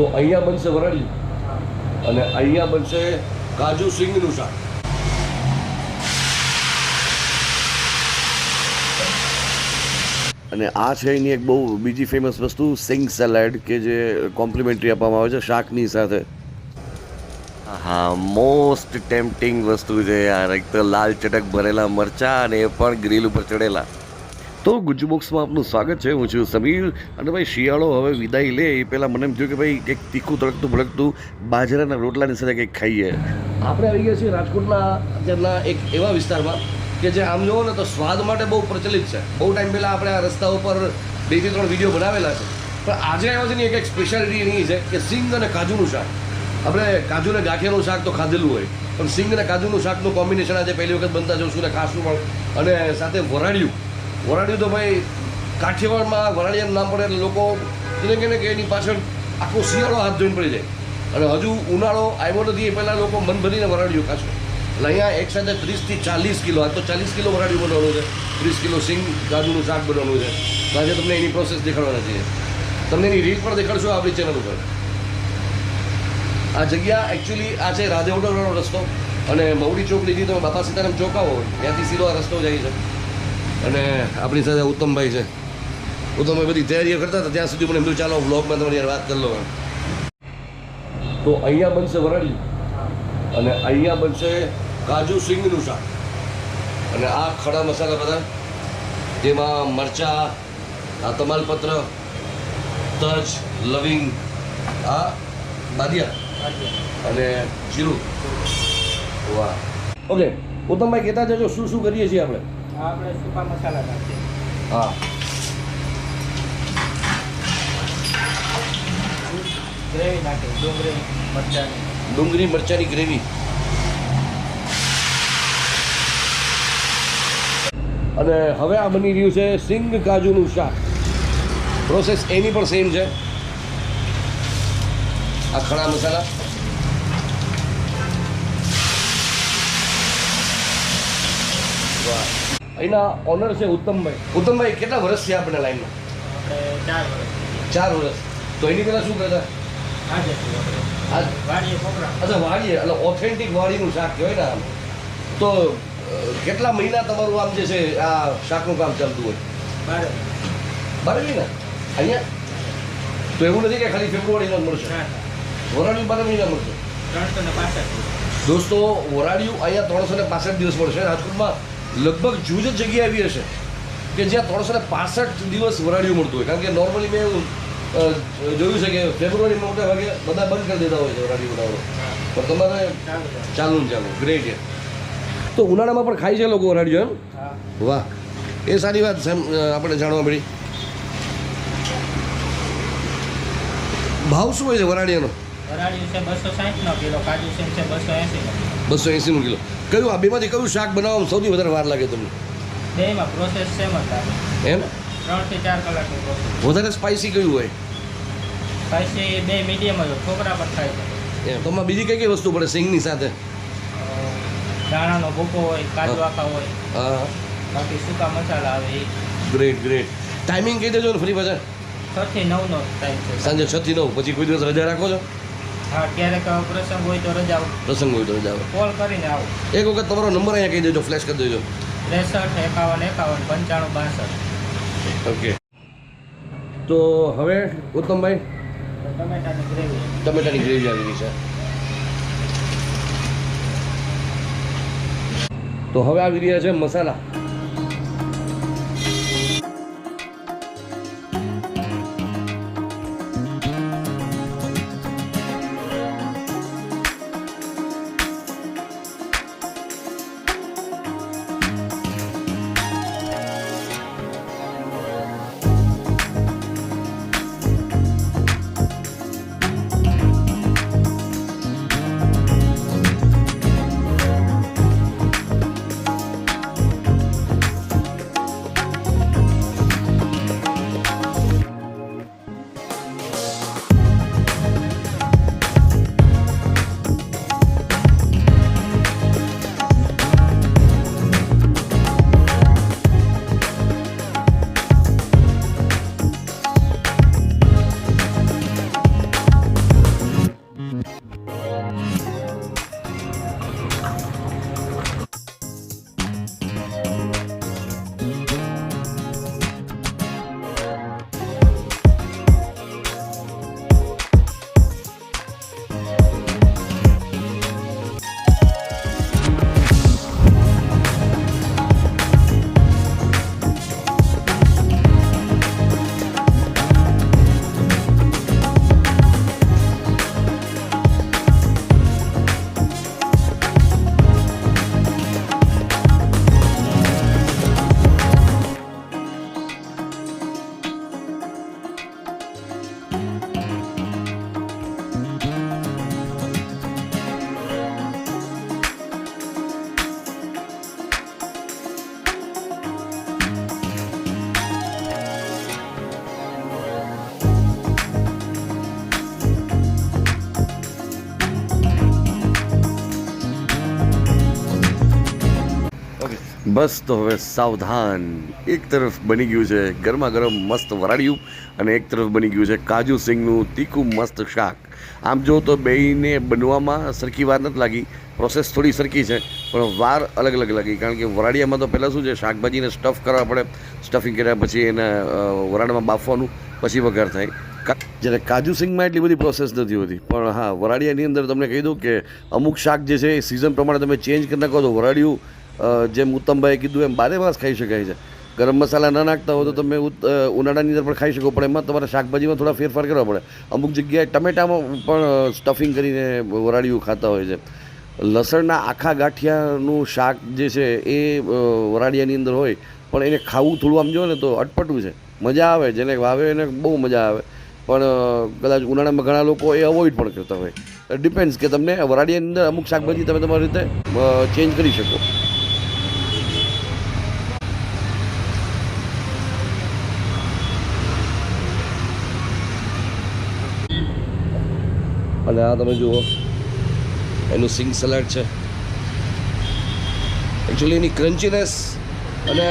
તો અહીંયા બનશે વરાળિયું અને અહીંયા બનશે કાજુ સિંગનું શાક. અને આ છે એની એક બહુ બીજી ફેમસ વસ્તુ સિંગ સેલેડ કે જે કોમ્પ્લિમેન્ટરી આપવામાં આવે છે શાકની સાથે. હા, મોસ્ટ ટેમ્પટિંગ વસ્તુ છે યાર. એક તો લાલ ચટક ભરેલા મરચાં અને એ પણ ગ્રીલ ઉપર ચડેલા. તો ગુજ્જુ બોક્સમાં આપનું સ્વાગત છે. હું છું સમીર. અને ભાઈ શિયાળો હવે વિદાય લે એ પહેલાં મને એમ થયું કે ભાઈ કંઈક તીખું તળકતું ભળકતું બાજરાના રોટલાની સાથે કંઈક ખાઈએ. આપણે આવી ગયા છીએ રાજકોટના અત્યારના એક એવા વિસ્તારમાં કે જે આમ જોવો ને તો સ્વાદ માટે બહુ પ્રચલિત છે. બહુ ટાઈમ પહેલાં આપણે આ રસ્તા ઉપર 2 થી 3 વિડીયો બનાવેલા છે. પણ આજે આવ્યા છે ને એક સ્પેશિયાલિટી એની છે કે સિંગ અને કાજુનું શાક. આપણે કાજુ અને ગાંઠિયાનું શાક તો ખાધેલું હોય, પણ સિંગ અને કાજુનું શાકનું કોમ્બિનેશન આજે પહેલી વખત બનતા જોશું ને ખાશું પણ. અને સાથે વરાળિયું તો ભાઈ કાઠિયાવાડમાં વરાળિયાનું નામ પડે એટલે લોકો એને કહે ને કે એની પાછળ આખો શિયાળો હાથ જોઈને પડી જાય. અને હજુ ઉનાળો આવ્યો નથી એ પહેલાં લોકો મન ભરીને વરાળિયું ખાશે. એટલે અહીંયા એક સાથે 30 થી 40 કિલો, આ તો 40 કિલો વરાળિયું બનાવવાનું છે, 30 કિલો સિંગ કાજુનું શાક બનાવવાનું છે. તો આજે તમને એની પ્રોસેસ દેખાડવાના છીએ. તમને એની રીત પણ દેખાડશું આપણી ચેનલ ઉપર. આ જગ્યા એકચ્યુઅલી આ છે રાધે હોટલનો રસ્તો અને મવડી ચોક લીધી તમે બાપા સીતારામ ચોક આવો ત્યાંથી સીધો આ રસ્તો જાય છે. અને આપણી સાથે ઉત્તમભાઈ છે. ઉત્તમભાઈ બધી તૈયારીઓ કરતા હતા ત્યાં સુધી મને એમ થયું ચાલો વ્લોગમાં તમારી યાર વાત કરી લો. તો અહીંયા બનશે વરાળિયું અને અહીંયા બનશે કાજુ સિંગનું શાક. અને આ ખડા મસાલા બધા જેમાં મરચાં, આ તમાલપત્ર, તજ, લવિંગ, આ બાદિયા અને જીરું. વાહ. ઓકે ઉત્તમભાઈ કહેતા જજો શું શું કરીએ છીએ આપણે. આપણે સૂકા મસાલા નાખીએ. હા, ગ્રેવી નાખીએ, ડુંગળી મરચાંની ગ્રેવી. અને હવે આ બની રહ્યું છે સિંગ કાજુનું શાક. પ્રોસેસ એની પણ સેમ છે. આ ખડા મસાલા, અહીંના ઓનર છે ઉત્તમભાઈ. ઉત્તમભાઈ કેટલા વર્ષ છે આપણે લાઈનમાં? આપણે 4 વર્ષ. 4 વર્ષ. તો એની પહેલાં શું કરતા? અચ્છા, વાડીએ એટલે ઓથેન્ટિક વાડીનું શાક કહેવાય ને આમ. તો કેટલા મહિના તમારું આમ જે છે આ શાકનું કામ ચાલતું હોય? 12 મહિના અહીંયા. તો એવું નથી કે ખાલી ફેબ્રુઆરીમાં મળશે? વરાળિયું 12 મહિના મળશે. 365 દોસ્તો, વરાળિયું અહીંયા 365 દિવસ મળશે. રાજકોટમાં લગભગ જૂજ જ જગ્યા એવી હશે કે જ્યાં 365 દિવસ વરાળિયું મળતું હોય. કારણ કે નોર્મલી મેં એવું જોયું છે કે ફેબ્રુઆરીમાં મોટા ભાગે બધા બંધ કરી દેતા હોય છે વરાળિયું બનાવવાનું. પણ તમારે ચાલુ. ગ્રેટ. તો ઉનાળામાં પણ ખાય છે લોકો વરાળિયું એમ? વાહ, એ સારી વાત છે આપણે જાણવા મળી. ભાવ શું હોય છે વરાળિયાનો? વરાળિયું છે 260 કિલો, કાજુ સિંગ છે 280 280 કિલો. કયું આ બેમાંથી કયું શાક બનાવવામાં સૌથી વધારે વાર લાગે તમને? બેમાં પ્રોસેસ સેમ જ થાય. એમ? 3 થી 4 કલાકની પ્રોસેસ. વધારે સ્પાઇસી કયું હોય? સ્પાઈસી 2 મીડિયમ જ હોય, છોકરા પણ ખાય છે. એમ. તો આમાં બીજી કઈ કઈ વસ્તુ પડે સિંગની સાથે? દાણાનો ભૂકો હોય, કાજુ આખા હોય, હા, બાકી સૂકા મસાલા આવે એ. ગ્રેટ. ટાઈમિંગ કહી દેજો ને ફરી પાછા. 6 થી 9 નો ટાઈમ છે. સાંજે 6 થી 9. પછી કોઈ દિવસ રજા રાખો છો? હા, ક્યારેક પ્રસંગ હોય તો રજા આવું. પ્રસંગ હોય તો રજા આવે. કોલ કરીને આવો. એક વખત તમારો નંબર અહીંયા કહી દેજો, ફ્લેશ કરી દેજો. 63 51 51 95 62. ઓકે. તો હવે ઉત્તમભાઈ ટમેટાની ગ્રેવી આવી ગઈ છે. તો હવે આવી રહ્યા છે મસાલા. બસ તો હવે સાવધાન, એક તરફ બની ગયું છે ગરમા ગરમ મસ્ત વરાળિયું અને એક તરફ બની ગયું છે કાજુ સિંગનું તીખું મસ્ત શાક. આમ જો તો બેયને બનવામાં સરખી વાર નથી લાગી, પ્રોસેસ થોડી સરખી છે પણ વાર અલગ અલગ લાગી. કારણ કે વરાળિયામાં તો પહેલાં શું છે, શાકભાજીને સ્ટફ કરવા પડે, સ્ટફિંગ કર્યા પછી એને વરાળમાં બાફવાનું, પછી વઘાર થાય. જ્યારે કાજુ સિંગમાં એટલી બધી પ્રોસેસ નથી હોતી. પણ હા, વરાળિયાની અંદર તમને કહી દઉં કે અમુક શાક જે છે એ સિઝન પ્રમાણે તમે ચેન્જ કરી નાખો તો વરાળિયું જેમ ઉત્તમભાઈએ કીધું એમ બારે માસ ખાઈ શકાય છે. ગરમ મસાલા ન નાખતા હો તો તમે ઉનાળાની અંદર પણ ખાઈ શકો, પણ એમાં તમારે શાકભાજીમાં થોડા ફેરફાર કરવા પડે. અમુક જગ્યાએ ટમેટામાં પણ સ્ટફિંગ કરીને વરાળિયું ખાતા હોય છે. લસણના આખા ગાંઠિયાનું શાક જે છે એ વરાળિયાની અંદર હોય, પણ એને ખાવું થોડું આમ જો ને તો અટપટું છે. મજા આવે, જેને વાવે એને બહુ મજા આવે, પણ કદાચ ઉનાળામાં ઘણા લોકો એ અવોઇડ પણ કરતા હોય. ડિપેન્ડ્સ કે તમને વરાળિયાની અંદર અમુક શાકભાજી તમે તમારી રીતે ચેન્જ કરી શકો. અને આ તમે જુઓ એનું સિંગ સલાડ છે. એકચ્યુઅલી એની ક્રન્ચીનેસ અને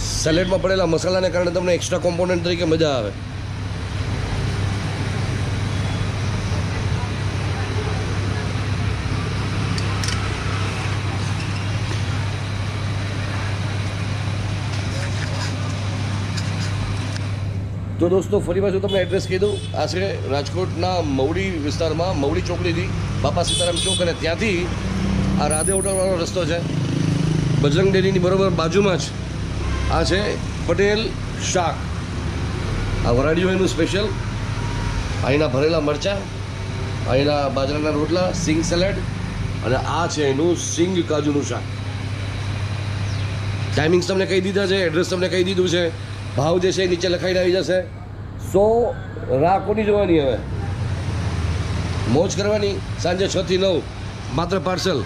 સેલેડમાં પડેલા મસાલાને કારણે તમને એક્સ્ટ્રા કોમ્પોનન્ટ તરીકે મજા આવે. તો દોસ્તો ફરી પાછું તમને એડ્રેસ કહી દઉં. આ છે રાજકોટના મવડી વિસ્તારમાં, મવડી ચોકડીથી બાપા સીતારામ ચોક, અને ત્યાંથી આ રાધે હોટલવાળો રસ્તો છે. બજરંગ ડેરીની બરોબર બાજુમાં જ આ છે પટેલ શાક. આ વરાળિયું એનું સ્પેશિયલ. અહીંના ભરેલા મરચાં, અહીંના બાજરાના રોટલા, સિંગ સલાડ, અને આ છે એનું સિંગ કાજુનું શાક. ટાઈમિંગ્સ તમને કહી દીધા છે, એડ્રેસ તમને કહી દીધું છે, ભાવ જે છે એ નીચે લખાઈને આવી જશે. રાહ કોની જોવાની, હવે મોજ કરવાની. સાંજે 6 થી 9 માત્ર પાર્સલ.